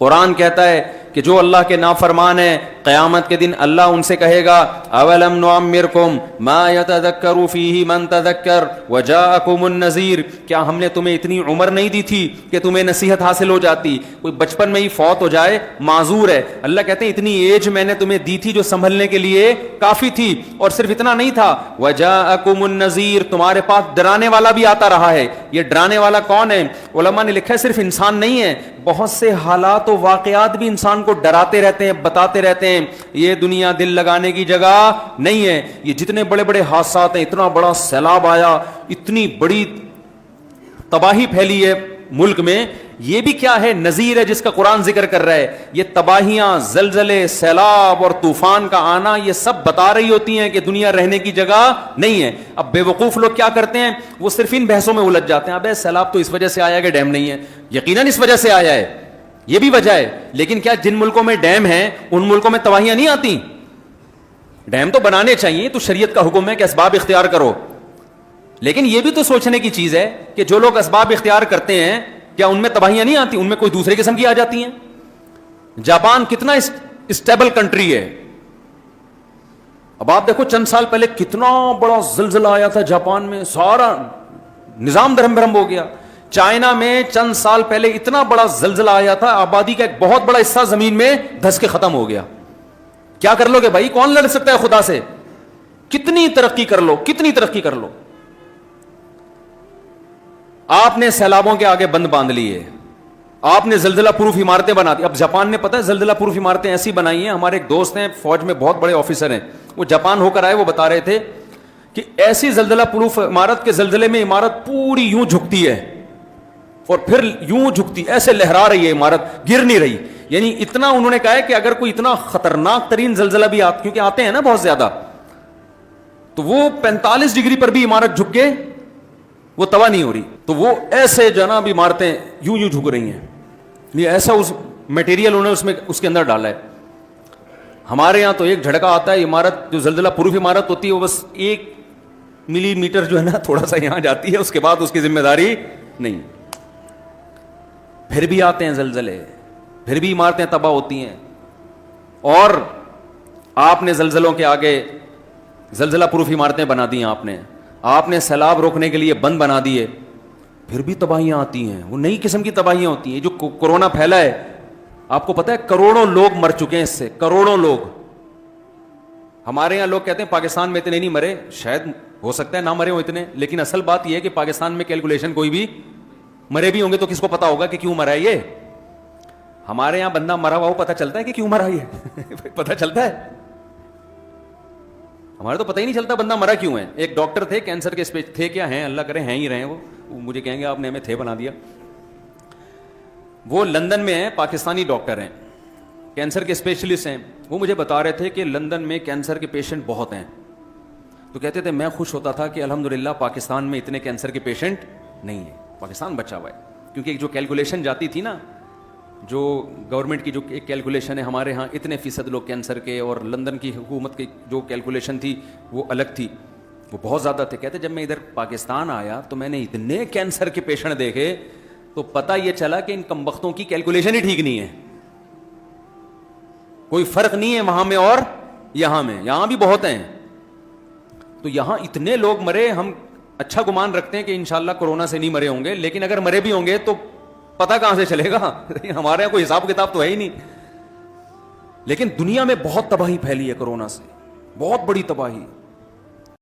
قرآن کہتا ہے کہ جو اللہ کے نافرمان ہیں قیامت کے دن اللہ ان سے کہے گا اولم نعمرکم ما یتذکر فیہ من تذکر وجاءکم النذیر، کیا ہم نے تمہیں اتنی عمر نہیں دی تھی کہ تمہیں نصیحت حاصل ہو جاتی؟ کوئی بچپن میں ہی فوت ہو جائے معذور ہے، اللہ کہتے ہیں اتنی ایج میں نے تمہیں دی تھی جو سنبھلنے کے لیے کافی تھی، اور صرف اتنا نہیں تھا وجاءکم النذیر، تمہارے پاس ڈرانے والا بھی آتا رہا ہے۔ یہ ڈرانے والا کون ہے؟ علماء نے لکھا ہے صرف انسان نہیں ہے، بہت سے حالات و واقعات بھی انسان کو ڈراتے رہتے ہیں، بتاتے رہتے ہیں یہ دنیا دل لگانے کی جگہ نہیں ہے۔ یہ جتنے بڑے بڑے حادثات ہیں، اتنا بڑا سیلاب آیا، اتنی بڑی تباہی پھیلی ہے ملک میں، یہ بھی کیا ہے؟ نذیر ہے جس کا قرآن ذکر کر رہا ہے۔ یہ تباہیاں، زلزلے، سیلاب اور طوفان کا آنا، یہ سب بتا رہی ہوتی ہیں کہ دنیا رہنے کی جگہ نہیں ہے۔ اب بے وقوف لوگ کیا کرتے ہیں؟ وہ صرف ان بحثوں میں الجھ جاتے ہیں، ابے سیلاب تو اس وجہ سے آیا کہ ڈیم نہیں ہے، یقیناً اس وجہ سے آیا ہے، یہ بھی وجہ ہے، لیکن کیا جن ملکوں میں ڈیم ہیں ان ملکوں میں تباہیاں نہیں آتی؟ ڈیم تو بنانے چاہیے، تو شریعت کا حکم ہے کہ اسباب اختیار کرو، لیکن یہ بھی تو سوچنے کی چیز ہے کہ جو لوگ اسباب اختیار کرتے ہیں کیا ان میں تباہیاں نہیں آتی؟ ان میں کوئی دوسرے قسم کی آ جاتی ہیں۔ جاپان کتنا اسٹیبل کنٹری ہے، اب آپ دیکھو چند سال پہلے کتنا بڑا زلزلہ آیا تھا جاپان میں، سارا نظام درہم برہم ہو گیا۔ چائنا میں چند سال پہلے اتنا بڑا زلزلہ آیا تھا، آبادی کا ایک بہت بڑا حصہ زمین میں دھس کے ختم ہو گیا۔ کیا کر لو گے بھائی؟ کون لڑ سکتا ہے خدا سے؟ کتنی ترقی کر لو، کتنی ترقی کر لو، آپ نے سیلابوں کے آگے بند باندھ لیے، آپ نے زلزلہ پروف عمارتیں بنا دی۔ اب جاپان نے پتہ ہے زلزلہ پروف عمارتیں ایسی بنائی ہیں، ہمارے ایک دوست ہیں فوج میں بہت بڑے آفیسر ہیں، وہ جاپان ہو کر آئے، وہ بتا رہے تھے کہ ایسی زلزلہ پروف عمارت کے زلزلے میں عمارت پوری یوں جھکتی ہے اور پھر یوں جھکتی، ایسے لہرا رہی ہے عمارت، گر نہیں رہی۔ یعنی اتنا انہوں نے کہا ہے کہ اگر کوئی اتنا خطرناک ترین زلزلہ بھی کیونکہ آتے ہیں نا بہت زیادہ، تو وہ 45 ڈگری پر بھی عمارت جھک کے وہ تباہ نہیں ہو رہی، تو وہ ایسے جناب عمارتیں یوں یوں جھک رہی ہیں، یہ ایسا اس میٹیریل انہوں نے اس کے اندر ڈالا ہے۔ ہمارے یہاں تو ایک جھڑکا آتا ہے، عمارت جو زلزلہ پروف عمارت ہوتی ہے وہ بس 1 ملی میٹر جو ہے نا تھوڑا سا یہاں جاتی ہے، اس کے بعد اس کی ذمہ داری نہیں۔ پھر بھی آتے ہیں زلزلے، پھر بھی عمارتیں تباہ ہوتی ہیں، اور آپ نے زلزلوں کے آگے زلزلہ پروف عمارتیں بنا دی ہیں، آپ نے سیلاب روکنے کے لیے بند بنا دیے، پھر بھی تباہیاں آتی ہیں، وہ نئی قسم کی تباہیاں ہوتی ہیں۔ جو کورونا پھیلا ہے، آپ کو پتہ ہے کروڑوں لوگ مر چکے ہیں اس سے، کروڑوں لوگ۔ ہمارے یہاں لوگ کہتے ہیں پاکستان میں اتنے نہیں مرے، شاید ہو سکتا ہے نہ مرے ہوں اتنے، لیکن اصل بات یہ ہے کہ پاکستان میں کیلکولیشن کوئی بھی مرے بھی ہوں گے تو کس کو پتا ہوگا کہ کیوں مرا ہے یہ؟ ہمارے یہاں بندہ مرا ہوا وہ پتہ چلتا ہے کہ کیوں مرا یہ پتہ چلتا ہے؟ ہمارے تو پتہ ہی نہیں چلتا بندہ مرا کیوں ہے۔ ایک ڈاکٹر تھے کینسر کے تھے کیا ہیں، اللہ کرے ہیں ہی رہے، وہ مجھے کہیں گے آپ نے ہمیں تھے بنا دیا۔ وہ لندن میں ہیں، پاکستانی ڈاکٹر ہیں، کینسر کے اسپیشلسٹ ہیں۔ وہ مجھے بتا رہے تھے کہ لندن میں کینسر کے پیشنٹ بہت ہیں، تو کہتے تھے میں خوش ہوتا تھا کہ الحمدللہ پاکستان میں اتنے کینسر کے پیشنٹ نہیں ہیں، پاکستان بچا ہوا ہے۔ کیونکہ جو کیلکولیشن جاتی تھی نا، جو گورنمنٹ کی جو ایک کیلکولیشن ہے، ہمارے ہاں اتنے فیصد لوگ کینسر کے، اور لندن کی حکومت کی جو کیلکولیشن تھی وہ الگ تھی، وہ بہت زیادہ تھے۔ کہتے جب میں ادھر پاکستان آیا تو میں نے اتنے کینسر کے پیشنٹ دیکھے تو پتہ یہ چلا کہ ان کمبختوں کی کیلکولیشن ہی ٹھیک نہیں ہے، کوئی فرق نہیں ہے وہاں میں اور یہاں میں، یہاں بھی بہت ہیں۔ تو یہاں اتنے لوگ مرے، ہم اچھا گمان رکھتے ہیں کہ انشاءاللہ کورونا سے نہیں مرے ہوں گے، لیکن اگر مرے بھی ہوں گے تو پتہ کہاں سے چلے گا؟ ہمارے یہاں کوئی حساب کتاب تو ہے ہی نہیں۔ لیکن دنیا میں بہت تباہی پھیلی ہے کورونا سے، بہت بڑی تباہی۔